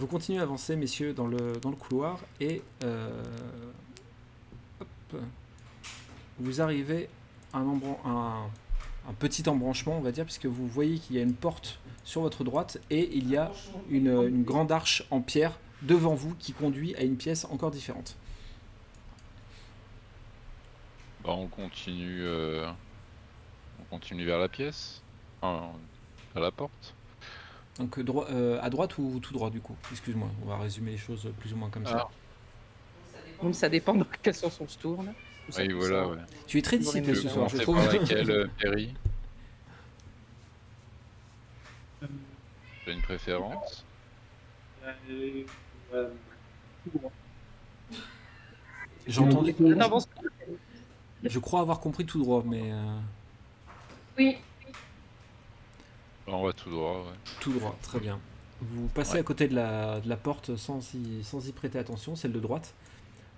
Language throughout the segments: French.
vous continuez à avancer, messieurs, dans le couloir et hop, vous arrivez à un petit embranchement, on va dire, puisque vous voyez qu'il y a une porte sur votre droite et il y a une grande arche en pierre devant vous qui conduit à une pièce encore différente. Bah, on continue vers la pièce, enfin, à la porte. Donc à droite ou tout droit du coup? Excuse-moi, on va résumer les choses plus ou moins comme ça. Donc ça dépend dans quel sens on se tourne. Oui, voilà, ouais. Tu es très Dans les discipliné mêmes ce Tu veux soir, je commencer trouve. par laquelle, Perry? Tu as une préférence? J'ai entendu. T'avances. Je crois avoir compris tout droit, mais Oui. On va tout droit, ouais. tout droit, très bien. Vous passez Ouais. à côté de la porte sans y prêter attention, celle de droite.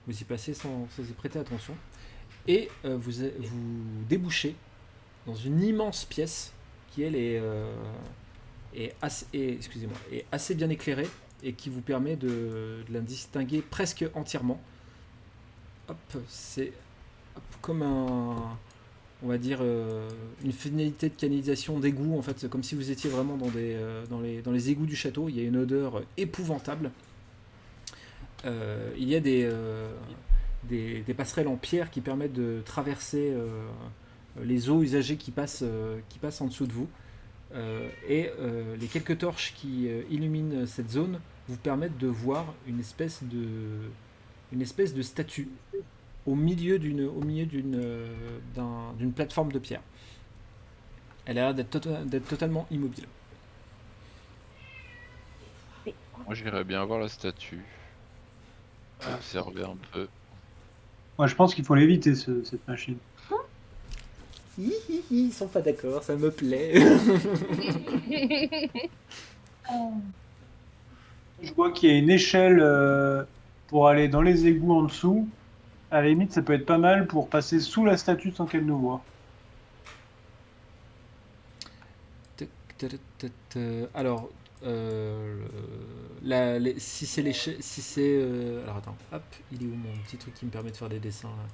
Vous y passez sans y prêter attention. Et vous débouchez dans une immense pièce qui, elle, est assez bien éclairée et qui vous permet de la distinguer presque entièrement. Hop, c'est comme on va dire, une finalité de canalisation d'égout. En fait, c'est comme si vous étiez vraiment dans les égouts du château. Il y a une odeur épouvantable. Il y a des passerelles en pierre qui permettent de traverser les eaux usagées qui passent en dessous de vous. Et les quelques torches qui illuminent cette zone vous permettent de voir une espèce de statue au milieu d'une plateforme de pierre. Elle a l'air d'être totalement immobile. Moi, j'irais bien voir la statue. Observer un peu. Moi, je pense qu'il faut l'éviter, cette machine. Ils sont pas d'accord, ça me plaît. Je vois qu'il y a une échelle pour aller dans les égouts en dessous. À la limite, ça peut être pas mal pour passer sous la statue sans qu'elle nous voie. Alors, si c'est alors attends, hop, il est où mon petit truc qui me permet de faire des dessins là?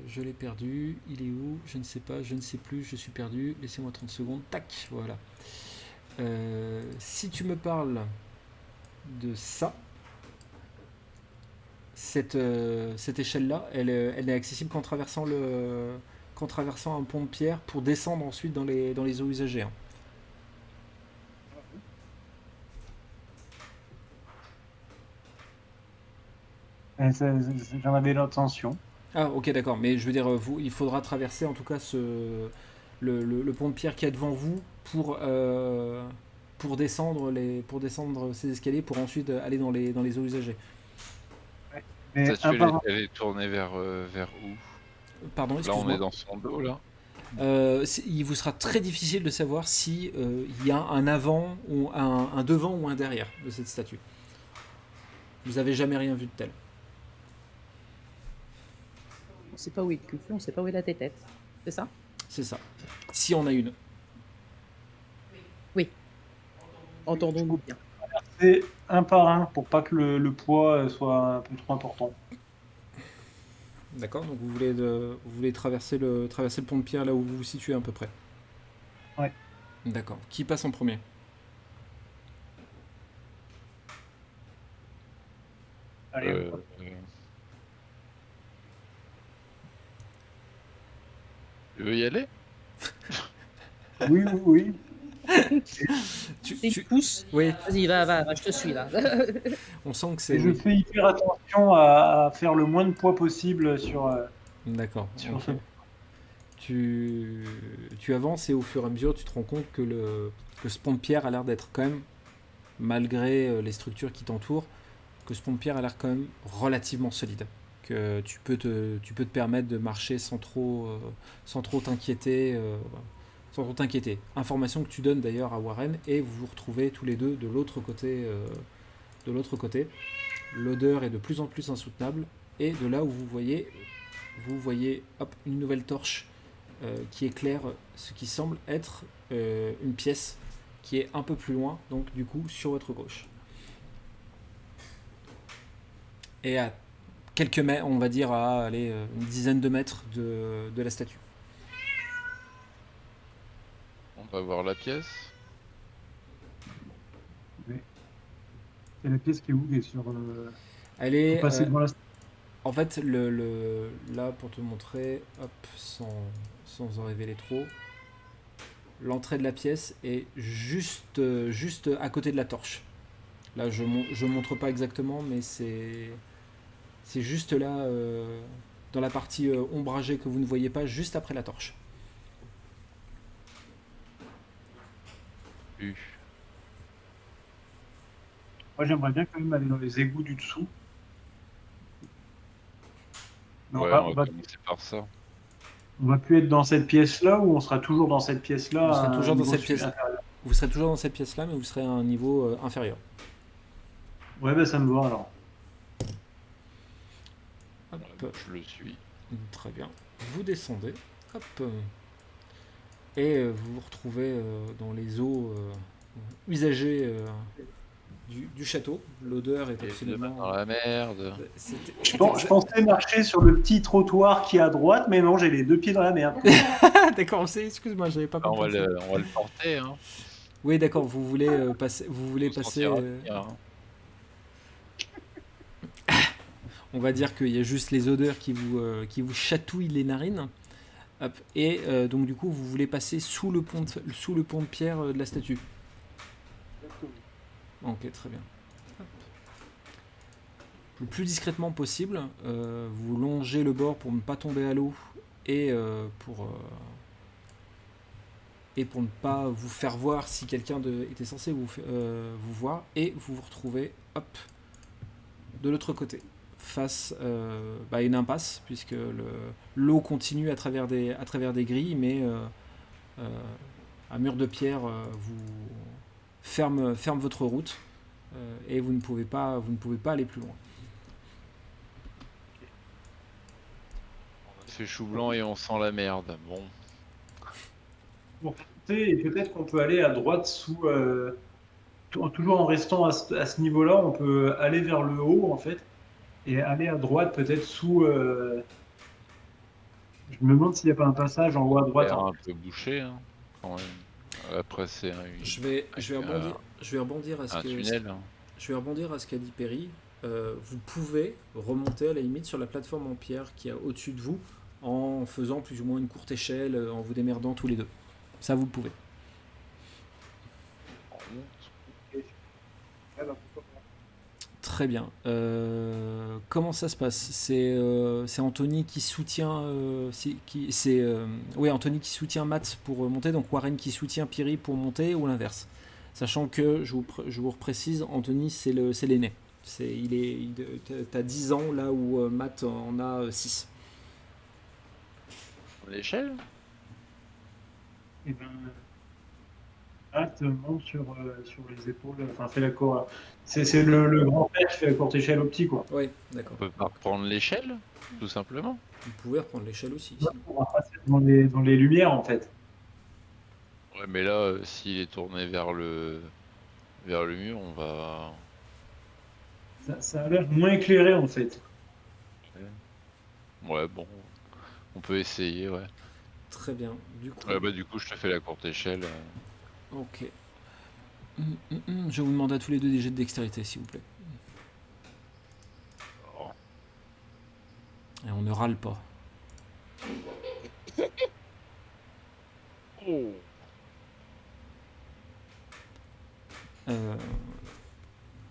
Je l'ai perdu, il est où? Je ne sais pas, je ne sais plus, je suis perdu, laissez-moi 30 secondes, tac, voilà. Si tu me parles de ça, cette échelle-là, elle est accessible qu'en traversant un pont de pierre pour descendre ensuite dans les eaux usagées. Hein. J'en avais l'intention. Ah ok d'accord, mais je veux dire, il faudra traverser en tout cas le pont de pierre qui est devant vous pour descendre ces escaliers pour ensuite aller dans les eaux usagées. Mais La statue, elle est tournée vers où? Pardon, Là, excuse-moi. on est dans son dos, là. Il vous sera très difficile de savoir si il y a un avant ou un devant ou un derrière de cette statue. Vous avez jamais rien vu de tel. On sait pas où est le cul, on sait pas où est la tête. C'est ça? C'est ça. Si on a une. Oui. Entendons-nous bien. C'est un par un pour pas que le poids soit un peu trop important. D'accord, donc vous voulez traverser le pont de pierre là où vous vous situez à peu près. Ouais. D'accord. Qui passe en premier? Allez, Tu veux y aller? oui. Tu pousses? Oui. Vas-y, va, je te suis là. On sent que c'est. Et je fais hyper attention à faire le moins de poids possible sur. D'accord. Sur Okay. Tu avances et au fur et à mesure, tu te rends compte que ce pont de pierre a l'air d'être quand même, malgré les structures qui t'entourent, que ce pont de pierre a l'air quand même relativement solide. Que tu peux te permettre de marcher sans trop t'inquiéter. Sans trop t'inquiéter. Information que tu donnes d'ailleurs à Warren et vous vous retrouvez tous les deux de l'autre côté. L'odeur est de plus en plus insoutenable et de là où vous voyez hop, une nouvelle torche qui éclaire ce qui semble être une pièce qui est un peu plus loin, donc du coup sur votre gauche. Et à quelques mètres, on va dire à allez, une dizaine de mètres de la statue. On va voir la pièce. C'est la pièce qui est où? Qui est sur. Elle est, Faut passer devant la. en fait, là pour te montrer, hop, sans en révéler trop, l'entrée de la pièce est juste à côté de la torche. Là, je montre pas exactement, mais c'est juste là, dans la partie ombragée que vous ne voyez pas, juste après la torche. Moi, j'aimerais bien quand même aller dans les égouts du dessous. Mais Ouais, on va commencer par ça. on va plus être dans cette pièce-là ou on sera toujours dans cette pièce-là? Vous serez à un toujours dans niveau cette pièce. inférieur. Vous serez toujours dans cette pièce-là, mais vous serez à un niveau inférieur. Ouais, bah ça me va alors. Hop, Je le suis. très bien. Vous descendez, hop, et vous vous retrouvez dans les eaux usagées du château. L'odeur est Et absolument. dans la merde. Je pensais marcher sur le petit trottoir qui est à droite, mais non, j'ai les deux pieds dans la merde. D'accord, excuse-moi, j'avais pas On va compris. le porter, hein. Oui, d'accord, vous voulez passer. Vous voulez Faut se passer. sentir à tenir, hein. On va dire qu'il y a juste les odeurs qui vous chatouillent les narines. Hop, et donc du coup, vous voulez passer sous le pont de pierre de la statue. Ok, très bien. Hop. Le plus discrètement possible, vous longez le bord pour ne pas tomber à l'eau et pour ne pas vous faire voir si quelqu'un était censé vous voir, et vous vous retrouvez hop, de l'autre côté, face à une impasse, puisque l'eau continue à travers des grilles, mais un mur de pierre vous ferme votre route, et vous ne pouvez pas aller plus loin. On fait chou blanc et on sent la merde. Bon. Pour monter, et peut-être qu'on peut aller à droite sous. Toujours en restant à ce niveau-là, on peut aller vers le haut en fait, et aller à droite peut-être sous. Je me demande s'il n'y a pas un passage en haut à droite. L'air un peu bouché, hein, quand même. Après, c'est Je vais rebondir à ce un que tunnel. Hein. je vais rebondir à ce qu'a dit Perry. Vous pouvez remonter à la limite sur la plateforme en pierre qui est au-dessus de vous, en faisant plus ou moins une courte échelle, en vous démerdant tous les deux. Ça, vous pouvez. Très bien. Comment ça se passe? C'est Anthony qui soutient Anthony qui soutient Matt pour monter, donc Warren qui soutient Piri pour monter, ou l'inverse? Sachant que je vous reprécise, Anthony c'est l'aîné. T'as 10 ans là où Matt en a 6. L'échelle? Et ben, Matt monte sur les épaules, enfin fait la cour. C'est le grand-père qui fait la courte échelle au petit, quoi. Oui, d'accord. On peut pas reprendre l'échelle, tout simplement. Vous pouvez reprendre l'échelle aussi. On va passer dans les lumières en fait. Ouais, mais là, s'il est tourné vers le mur, on va. Ça a l'air moins éclairé en fait. Ouais, bon, on peut essayer, ouais. Très bien. Du coup, Ouais, bah du coup, je te fais la courte échelle. ok. Je vous demande à tous les deux des jets de dextérité, s'il vous plaît. Oh. Et on ne râle pas. Oh.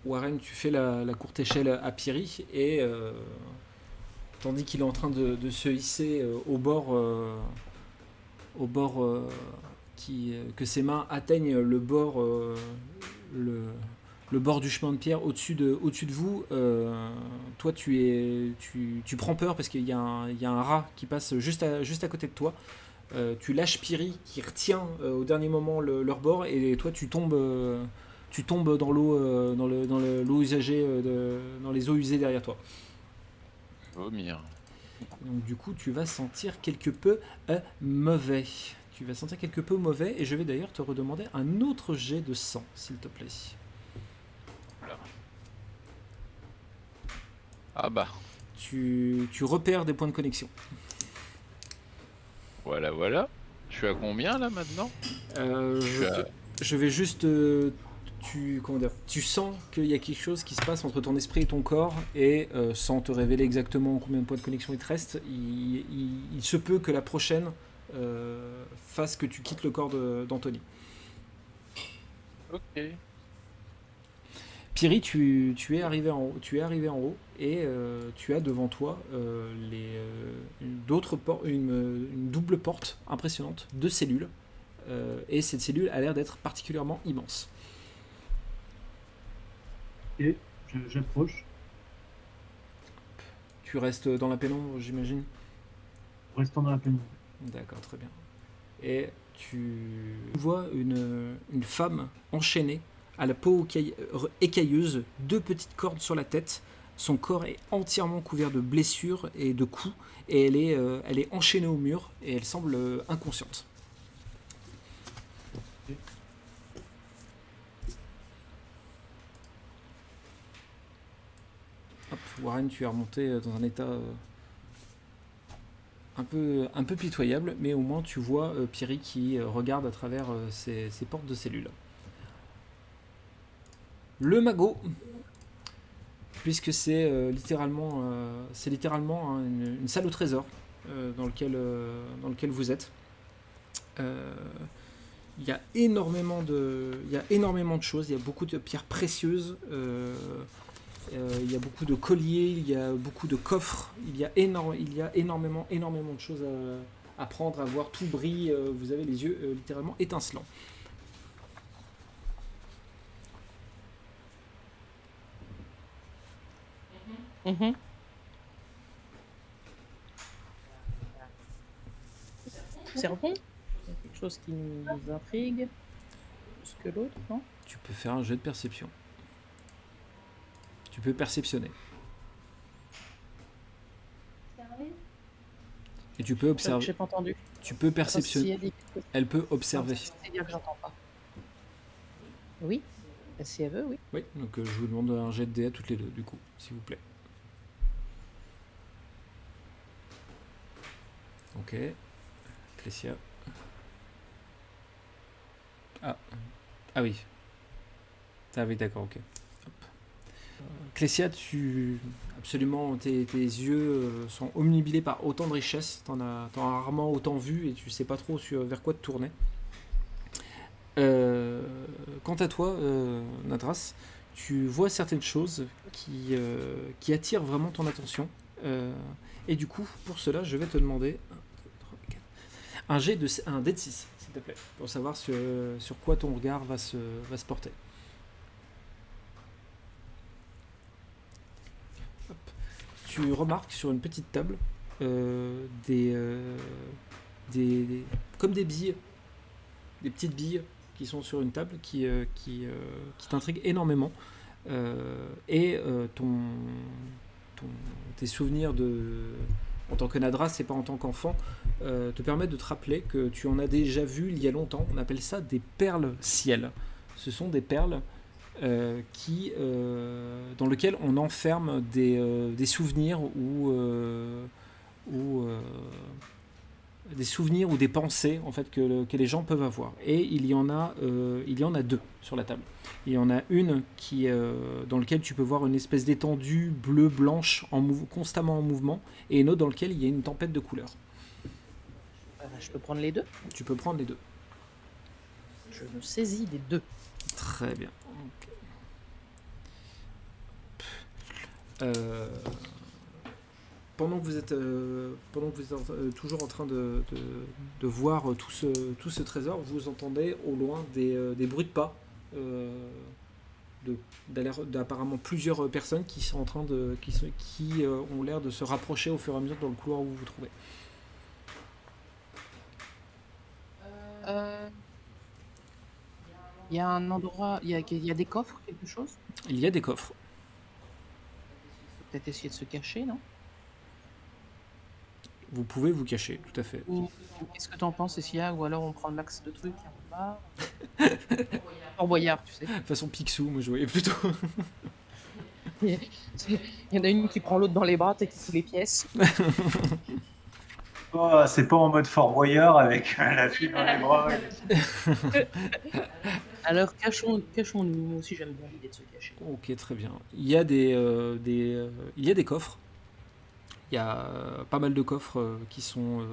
Warren, tu fais la courte échelle à Piri, et tandis qu'il est en train de se hisser au bord que ses mains atteignent le bord du chemin de pierre au-dessus de vous. Toi, tu prends peur parce qu'il y a un rat qui passe juste à côté de toi. Tu lâches Piri qui retient au dernier moment leur bord, et toi tu tombes dans l'eau, dans l'eau usagée, dans les eaux usées derrière toi. Vomir. Donc du coup tu vas sentir quelque peu mauvais. Tu vas sentir quelque peu mauvais et je vais d'ailleurs te redemander un autre jet de sang, s'il te plaît. Ah bah, Tu repères des points de connexion. voilà, voilà. Je suis à combien là maintenant? Je vais juste... tu sens qu'il y a quelque chose qui se passe entre ton esprit et ton corps et sans te révéler exactement combien de points de connexion il te reste, il se peut que la prochaine fasse que tu quittes le corps d'Anthony. Ok. Piri, tu es arrivé en haut et tu as devant toi une double porte impressionnante de cellules et cette cellule a l'air d'être particulièrement immense. Et j'approche, Tu restes dans la pénombre, j'imagine. restant dans la pénombre. D'accord, très bien. Et tu vois une femme enchaînée à la peau écailleuse, 2 petites cordes sur la tête. Son corps est entièrement couvert de blessures et de coups, et elle est enchaînée au mur, et elle semble inconsciente. Hop, Warren, tu es remonté dans un état un peu pitoyable, mais au moins tu vois Piri qui regarde à travers ces portes de cellules. Le magot, puisque c'est littéralement hein, une salle au trésor dans lequel vous êtes. Il y a énormément de choses, il y a beaucoup de pierres précieuses, il y a beaucoup de colliers, il y a beaucoup de coffres, il y a énormément de choses à prendre, à voir, tout brille, vous avez les yeux littéralement étincelants. Mhm. Servons. Il y a quelque chose qui nous intrigue plus que l'autre, non? Tu peux faire un jeu de perception. Tu peux perceptionner. Et tu peux observer. J'ai pas entendu. Tu peux perceptionner. Attends, si Elle peut observer. c'est-à-dire que j'entends pas. Oui. Si elle veut, oui. Oui, donc je vous demande un jet de dés à toutes les deux, du coup, s'il vous plaît. Ok. Clécia. Ah oui. Ah oui, d'accord, ok. Hop. Clécia, absolument, tes yeux sont omnibilés par autant de richesses. T'en as rarement autant vu et tu sais pas trop vers quoi te tourner. Quant à toi, Nadras, tu vois certaines choses qui attirent vraiment ton attention. Et du coup, pour cela, je vais te demander un dé de 6, s'il te plaît, pour savoir sur quoi ton regard va se porter. Hop. Tu remarques sur une petite table comme des billes, des petites billes qui sont sur une table qui t'intriguent énormément. Tes souvenirs en tant que Nadras et pas en tant qu'enfant te permettent de te rappeler que tu en as déjà vu il y a longtemps. On appelle ça des perles ciel. Ce sont des perles dans lesquelles on enferme des souvenirs ou des souvenirs ou des pensées en fait que les gens peuvent avoir. Et il y en a 2 sur la table. Il y en a une dans laquelle tu peux voir une espèce d'étendue bleu-blanche constamment en mouvement, et une autre dans laquelle il y a une tempête de couleurs. Je peux prendre les 2? Tu peux prendre les 2. Je me saisis des 2. Très bien. Pendant que vous êtes toujours en train de voir tout ce trésor, vous entendez au loin des bruits de pas d'apparemment plusieurs personnes qui sont qui ont l'air de se rapprocher au fur et à mesure dans le couloir où vous vous trouvez. Il y a un endroit, il y a des coffres, quelque chose? Il y a des coffres. Peut-être essayer de se cacher, non? Vous pouvez vous cacher, tout à fait. Ou qu'est-ce que t'en penses, Cécilia? Ou alors on prend le max de trucs et on part. Fort Boyard, tu sais. Façon Picsou, moi je voyais plutôt. Il y en a une qui prend l'autre dans les bras, t'as qui fout les pièces. Oh, c'est pas en mode Fort Boyard avec la fille dans les bras. Alors cachons-nous. Moi aussi j'aime bien l'idée de se cacher. Ok, très bien. Il y a il y a des coffres. Il y a pas mal de coffres qui sont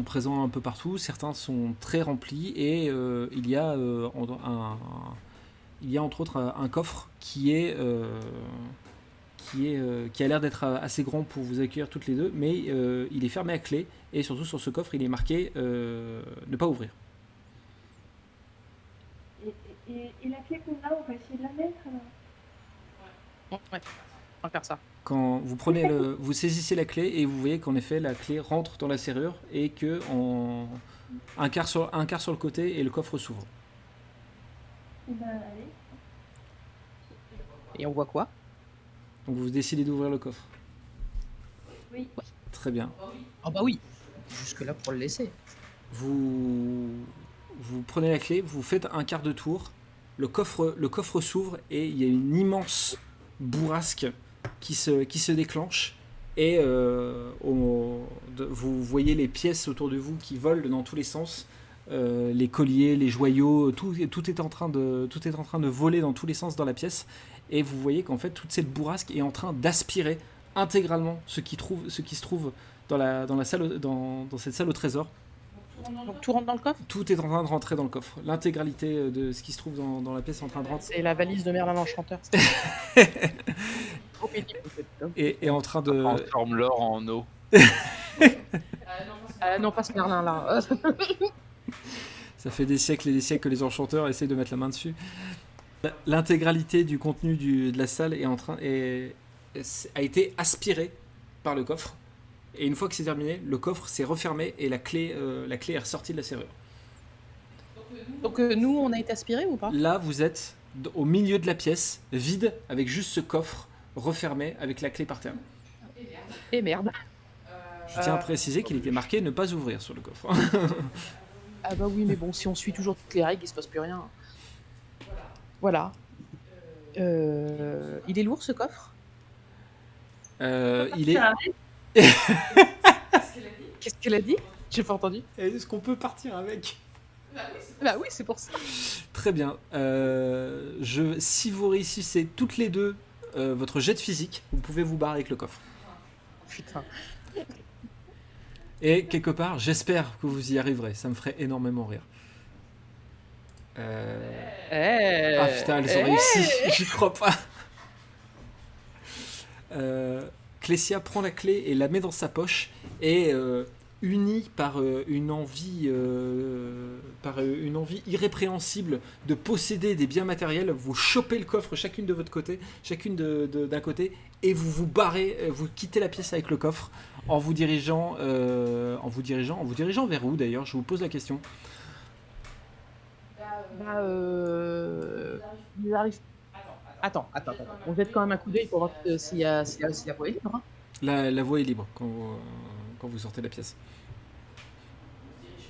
présents un peu partout. Certains sont très remplis et il y a entre autres un coffre qui a l'air d'être assez grand pour vous accueillir toutes les deux, mais il est fermé à clé et surtout sur ce coffre il est marqué ne pas ouvrir. Et la clé qu'on a, on va essayer de la mettre alors. Ouais, on va faire ça. Quand vous prenez vous saisissez la clé et vous voyez qu'en effet la clé rentre dans la serrure et que un quart sur le côté et le coffre s'ouvre. Et ben allez. Et on voit quoi? Donc vous décidez d'ouvrir le coffre. Oui. Très bien. Ah bah oui. Jusque là pour le laisser. Vous prenez la clé, vous faites un quart de tour, le coffre s'ouvre et il y a une immense bourrasque qui se déclenche et vous voyez les pièces autour de vous qui volent dans tous les sens, les colliers, les joyaux, tout est en train de voler dans tous les sens dans la pièce et vous voyez qu'en fait toute cette bourrasque est en train d'aspirer intégralement ce qui se trouve dans cette salle au trésor. Donc tout rentre dans le coffre? Tout est en train de rentrer dans le coffre. L'intégralité de ce qui se trouve dans la pièce est en train de rentrer. C'est la valise de Merlin l'Enchanteur. Et en train de... Transforme l'or en eau. Non, pas ce Merlin là. Ça fait des siècles et des siècles que les enchanteurs essayent de mettre la main dessus. L'intégralité du contenu de la salle a été aspirée par le coffre. Et une fois que c'est terminé, le coffre s'est refermé et la clé est ressortie de la serrure. Donc nous, on a été aspirés ou pas? Là, vous êtes au milieu de la pièce, vide, avec juste ce coffre refermé avec la clé par terre. Et merde. Je tiens à préciser qu'il était marqué ne pas ouvrir sur le coffre. Ah bah oui, mais bon, si on suit toujours toutes les règles, il se passe plus rien. Voilà. Il est lourd ce coffre? Il est... Qu'est-ce qu'elle a dit? J'ai pas entendu. Est-ce qu'on peut partir avec? Bah oui, c'est pour ça. Très bien. Si vous réussissez toutes les deux votre jet de physique, vous pouvez vous barrer avec le coffre. Putain. Et quelque part, j'espère que vous y arriverez. Ça me ferait énormément rire. Ah putain, elles ont réussi. J'y crois pas. Clécia prend la clé et la met dans sa poche et unie par une envie irrépréhensible de posséder des biens matériels, vous chopez le coffre chacune de votre côté, chacune d'un côté, et vous vous barrez, vous quittez la pièce avec le coffre en vous dirigeant vers où d'ailleurs? Je vous pose la question. Il arrive. Attends. On jette quand même un coup d'œil pour voir s'il y a voie est libre. Hein. La voie est libre quand vous sortez de la pièce.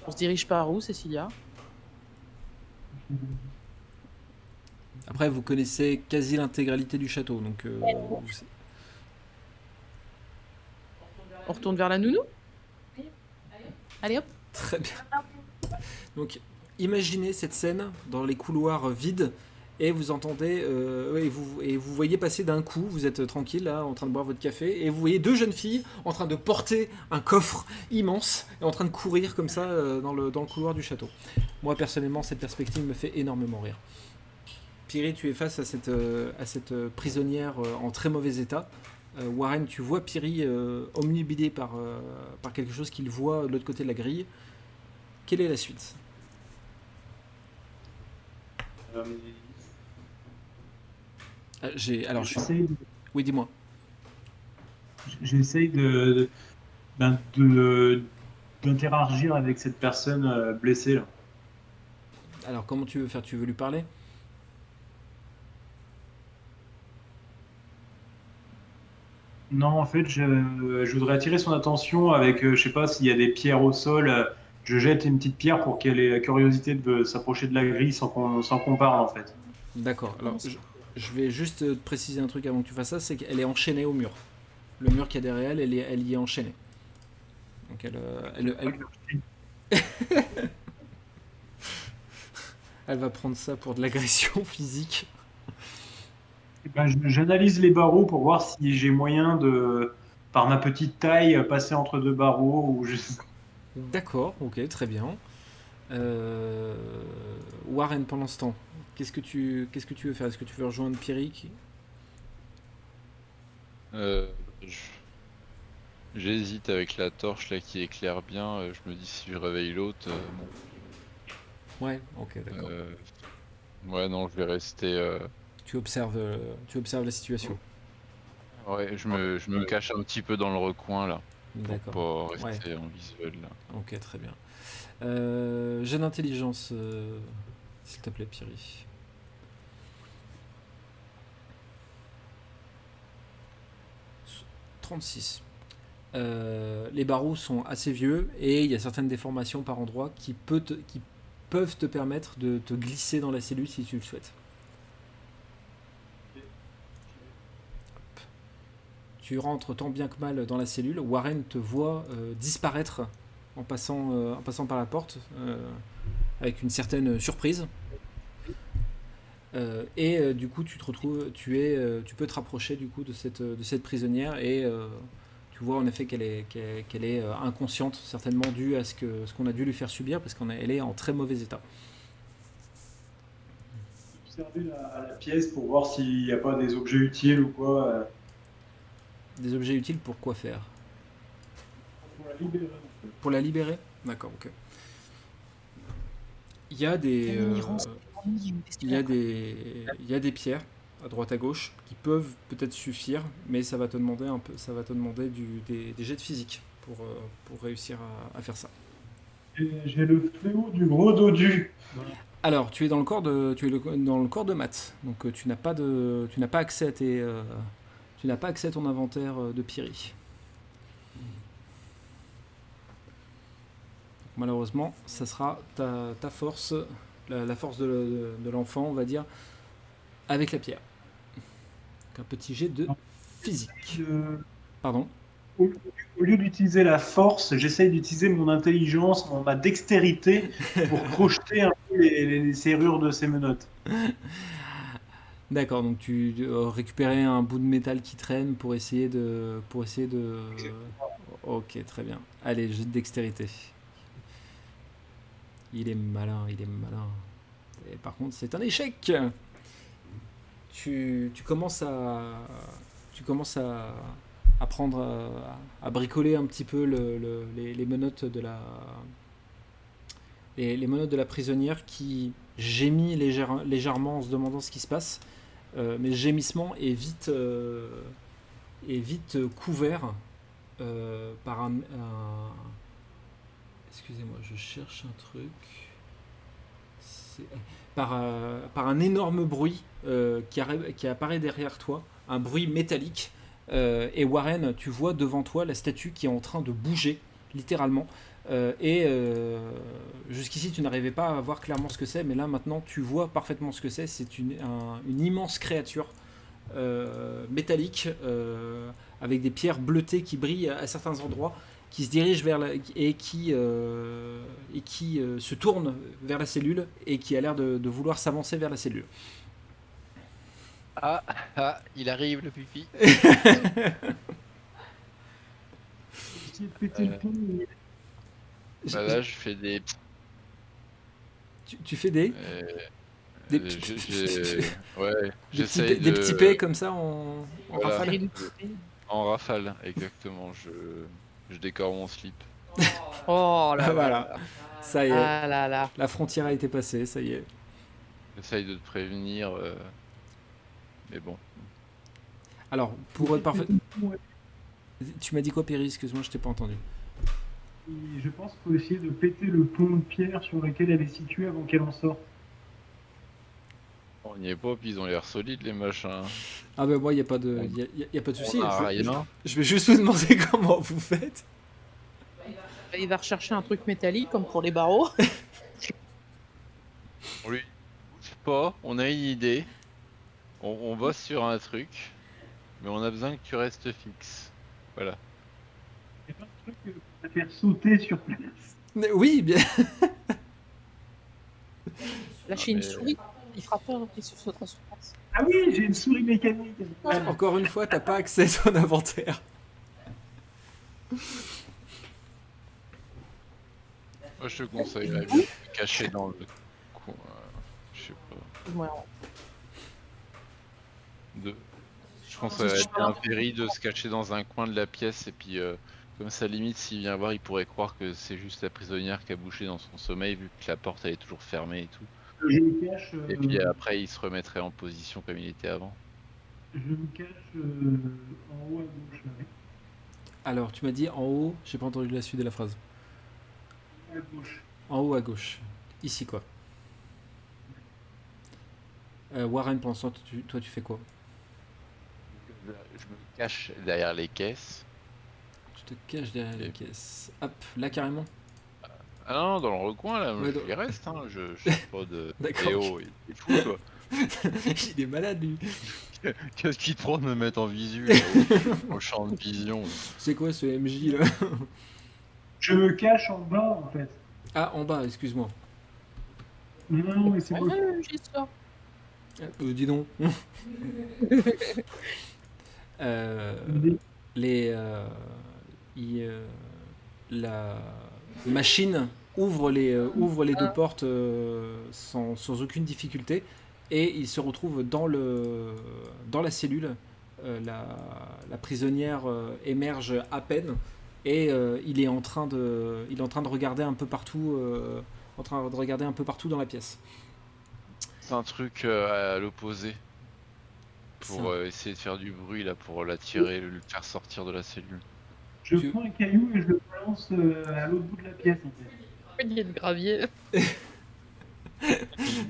On se dirige par où, Cécilia? Après, vous connaissez quasi l'intégralité du château, donc... On retourne vers la nounou? Allez hop. Très bien. Donc, imaginez cette scène dans les couloirs vides et vous entendez et vous voyez passer d'un coup, vous êtes tranquille là en train de boire votre café et vous voyez deux jeunes filles en train de porter un coffre immense et en train de courir comme ça dans le couloir du château. Moi personnellement, cette perspective me fait énormément rire. Piri, tu es face à cette prisonnière en très mauvais état. Warren, tu vois Piri omnubilé par quelque chose qu'il voit de l'autre côté de la grille. Quelle est la suite? Oui, dis-moi. J'essaye d'interagir avec cette personne blessée là. Alors, comment tu veux faire? Tu veux lui parler? Non, en fait, je voudrais attirer son attention avec, je sais pas, s'il y a des pierres au sol. Je jette une petite pierre pour qu'elle ait la curiosité de s'approcher de la grille sans qu'on parle, en fait. D'accord. Alors, je vais juste te préciser un truc avant que tu fasses ça, c'est qu'elle est enchaînée au mur. Le mur qui est derrière elle, elle y est enchaînée. Donc elle va prendre ça pour de l'agression physique. Eh ben, j'analyse les barreaux pour voir si j'ai moyen par ma petite taille, passer entre deux barreaux ou D'accord, ok, très bien. Euh, Warren, pendant ce temps, qu'est-ce que tu veux faire? Est-ce que tu veux rejoindre Pierrick? Euh, je- J'hésite avec la torche là qui éclaire bien. Je me dis si je réveille l'autre, Ouais, ok, d'accord. ouais non, je vais rester. Tu observes la situation. Ouais, je me cache un petit peu dans le recoin là, D'accord. pour pas Ouais, rester en visuel là. ok, très bien. J'ai d'intelligence, s'il te plaît, Pierry. 36. Les barreaux sont assez vieux et il y a certaines déformations par endroits qui peuvent te permettre de te glisser dans la cellule si tu le souhaites. Tu rentres tant bien que mal dans la cellule. Warren te voit disparaître en passant par la porte avec une certaine surprise. Du coup, tu te retrouves, tu peux te rapprocher du coup de cette prisonnière et tu vois en effet qu'elle est inconsciente, certainement due à ce qu'on a dû lui faire subir parce qu'elle est en très mauvais état. observer la pièce pour voir s'il n'y a pas des objets utiles ou quoi. Des objets utiles pour quoi faire? Pour la libérer. Pour la libérer? D'accord, ok. Il y a des, il y a des pierres à droite à gauche qui peuvent peut-être suffire, mais ça va te demander des jets de physique pour réussir à faire ça. J'ai le fléau du gros dodu. Alors, tu es dans le corps dans le corps de Matt, donc tu n'as pas accès tu n'as pas accès à ton inventaire de Piri. Malheureusement, ça sera ta force, la force de l'enfant, on va dire, avec la pierre. Donc un petit jet de physique. Pardon. Au lieu d'utiliser la force, j'essaye d'utiliser mon intelligence, ma dextérité pour crocheter un peu les serrures de ces menottes. D'accord, donc tu récupérer un bout de métal qui traîne pour essayer de. Ok, très bien. Allez, jet de dextérité. Il est malin, il est malin. Et par contre, c'est un échec. Tu commences à prendre, à bricoler un petit peu les menottes de les menottes de la prisonnière qui gémit légèrement en se demandant ce qui se passe. Mais ce gémissement est vite couvert par excusez-moi, je cherche un truc. Par un énorme bruit qui apparaît derrière toi, un bruit métallique. Et Warren, tu vois devant toi la statue qui est en train de bouger, littéralement. Jusqu'ici, tu n'arrivais pas à voir clairement ce que c'est, mais là, maintenant, tu vois parfaitement ce que c'est. C'est une immense créature métallique avec des pierres bleutées qui brillent à certains endroits, qui se dirige et qui se tourne vers la cellule et qui a l'air de vouloir s'avancer vers la cellule. Il arrive le pipi. J'ai pété le pont. Bah là, je fais des. Tu fais des Ouais, j'essaye des petits P comme ça en Voilà. rafale. En rafale, exactement. Je décore mon slip. Oh là là. Voilà, ça y est, Ah là là. la frontière a été passée, ça y est. J'essaye de te prévenir, mais bon. Alors, pour être parfait, tu m'as dit quoi, Péry? Excuse-moi, je t'ai pas entendu. Et je pense qu'il faut essayer de péter le pont de pierre sur lequel elle est située avant qu'elle en sorte. On n'y est pas, puis ils ont l'air solides les machins. Ah bah moi, il n'y a pas de, y a pas de souci. On a Je, rien. je vais juste vous demander comment vous faites. Il va rechercher un truc métallique comme pour les barreaux. On lui bouge pas, on a une idée. On bosse sur un truc. Mais on a besoin que tu restes fixe. Voilà. C'est pas un truc que tu vas faire sauter sur place. Mais oui, bien. Lâcher une mais- souris, il fera peur qu'il se sautera sur place. Ah oui, j'ai une souris mécanique. Encore une fois, t'as pas accès à ton inventaire. Moi je te conseillerais bien de te cacher dans le coin. Je sais pas. Ouais, Je conseillerais bien à Perry de se cacher dans un coin de la pièce et puis comme ça limite s'il vient voir il pourrait croire que c'est juste la prisonnière qui a bouché dans son sommeil vu que la porte elle est toujours fermée et tout. Je me cache. Et puis après il se remettrait en position comme il était avant. Je me cache en haut à gauche. Là. Alors, tu m'as dit en haut, j'ai pas entendu la suite de la phrase. À gauche. En haut à gauche. Ici quoi. Warren, pendant ce temps, toi tu fais quoi? Je me cache derrière les caisses. Tu te caches derrière les Et- caisses. Hop, là carrément. Ah non, dans le recoin là, Ouais, je dans- y reste, hein. Je cherche pas de. D'accord. Eh oh, il est fou toi. Il est malade lui. Qu'est-ce qui te prend de me mettre en visu là, au champ de vision? C'est quoi ce MJ là? Je me cache en bas en fait. Ah, en bas, excuse-moi. Non, mais c'est moi. j'ai ça. Dis donc. Euh, les, la machine ouvre les deux portes sans aucune difficulté et il se retrouve dans la cellule. La prisonnière émerge à peine et il est en train de regarder un peu partout dans la pièce. C'est un truc à l'opposé. C'est Pour essayer de faire du bruit là, pour l'attirer, le faire sortir de la cellule. Je Tu- prends un caillou et je le balance à l'autre bout de la pièce en fait. Il y a de gravier.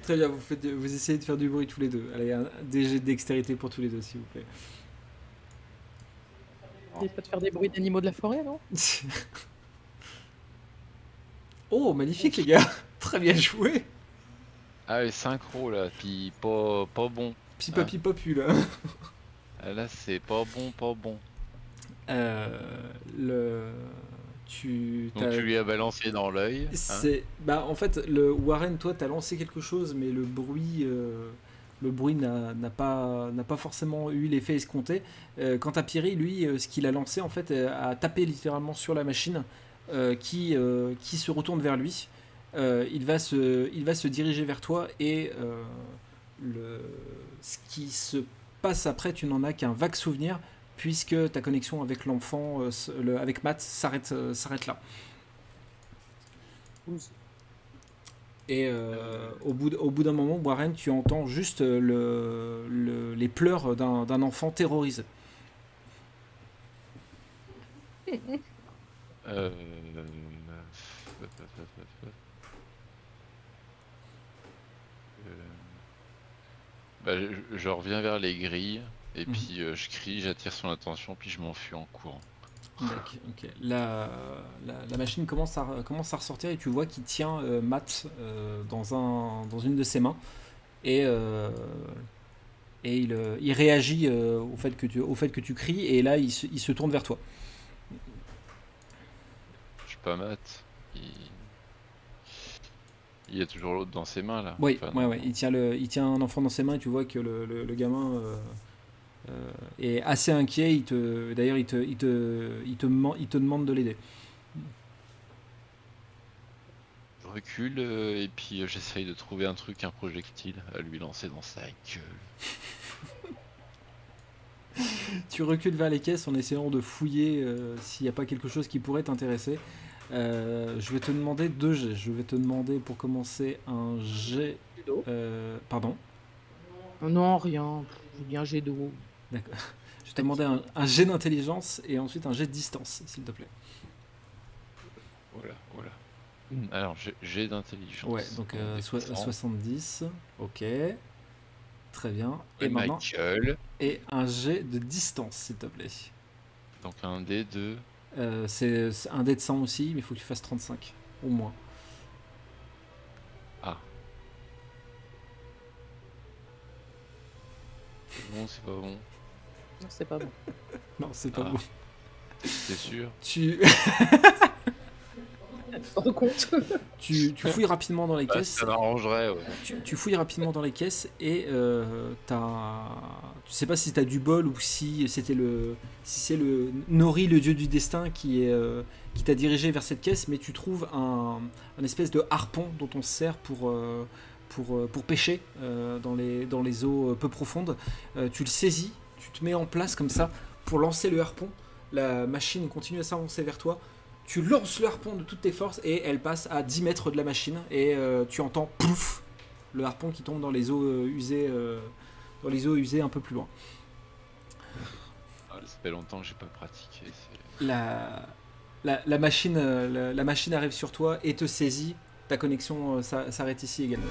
Très bien, vous essayez de faire du bruit tous les deux. Allez, des jets de dextérité pour tous les deux, s'il vous plaît. Il pas de faire des bruits d'animaux de la forêt, non? Oh, magnifique les gars. Très bien joué. Ah, les synchro là, puis pas bon. Pipapi papu là. Ah, là, c'est pas bon, pas bon. Tu Donc tu lui as balancé dans l'œil. Hein. En fait, le Warren, toi, t'as lancé quelque chose, mais le bruit n'a pas forcément eu l'effet escompté. Quant à Pierry, lui, ce qu'il a lancé, en fait, a tapé littéralement sur la machine qui se retourne vers lui. Il va se diriger vers toi et ce qui se passe après, tu n'en as qu'un vague souvenir puisque ta connexion avec l'enfant, avec Matt, s'arrête là. Et au bout d'un moment, Warren, tu entends juste les pleurs d'un enfant terrorisé. Euh... Bah, je reviens vers les grilles et Mhm. puis je crie, j'attire son attention, puis je m'enfuis en courant. D'accord, ok. La machine commence à ressortir et tu vois qu'il tient Matt dans une de ses mains et il réagit au fait que tu cries et là il se tourne vers toi. Je suis pas mat. Il y a toujours l'autre dans ses mains là. Oui, Enfin, ouais. Il tient un enfant dans ses mains et tu vois que le gamin est assez inquiet. D'ailleurs, il te demande de l'aider. Je recule et puis j'essaye de trouver un projectile à lui lancer dans sa gueule. Tu recules vers les caisses en essayant de fouiller s'il n'y a pas quelque chose qui pourrait t'intéresser. Je vais te demander 2 jets. Je vais te demander pour commencer un jet. Pardon. Non, rien. J'ai bien un jet d'eau. D'accord. Je vais te demander un jet d'intelligence et ensuite un jet de distance, s'il te plaît. Voilà. Alors j'ai d'intelligence. Ouais, donc en descendant. 70. Ok. Très bien. Et Et maintenant, Michael. et un jet de distance, s'il te plaît. Donc un dé de. C'est un dé de 100 aussi, mais il faut que tu fasses 35, au moins. Ah. C'est bon, c'est pas bon. Non, c'est pas bon. Non, c'est pas Ah. bon. T'es sûr? Tu, Recompte. tu fouilles rapidement dans les Bah, caisses. ça m'arrangerait, ouais. Tu fouilles rapidement dans les caisses et tu sais pas si t'as du bol ou si c'était si c'est le Nori, le dieu du destin, qui t'a dirigé vers cette caisse, mais tu trouves un espèce de harpon dont on se sert pour pêcher dans les eaux peu profondes. Tu le saisis, tu te mets en place comme ça pour lancer le harpon. La machine continue à s'avancer vers toi. Tu lances le harpon de toutes tes forces et elle passe à 10 mètres de la machine et tu entends pouf le harpon qui tombe dans les eaux usées un peu plus loin. Ah, ça fait longtemps que j'ai pas pratiqué. La machine arrive sur toi et te saisit. Ta connexion s'arrête ici également.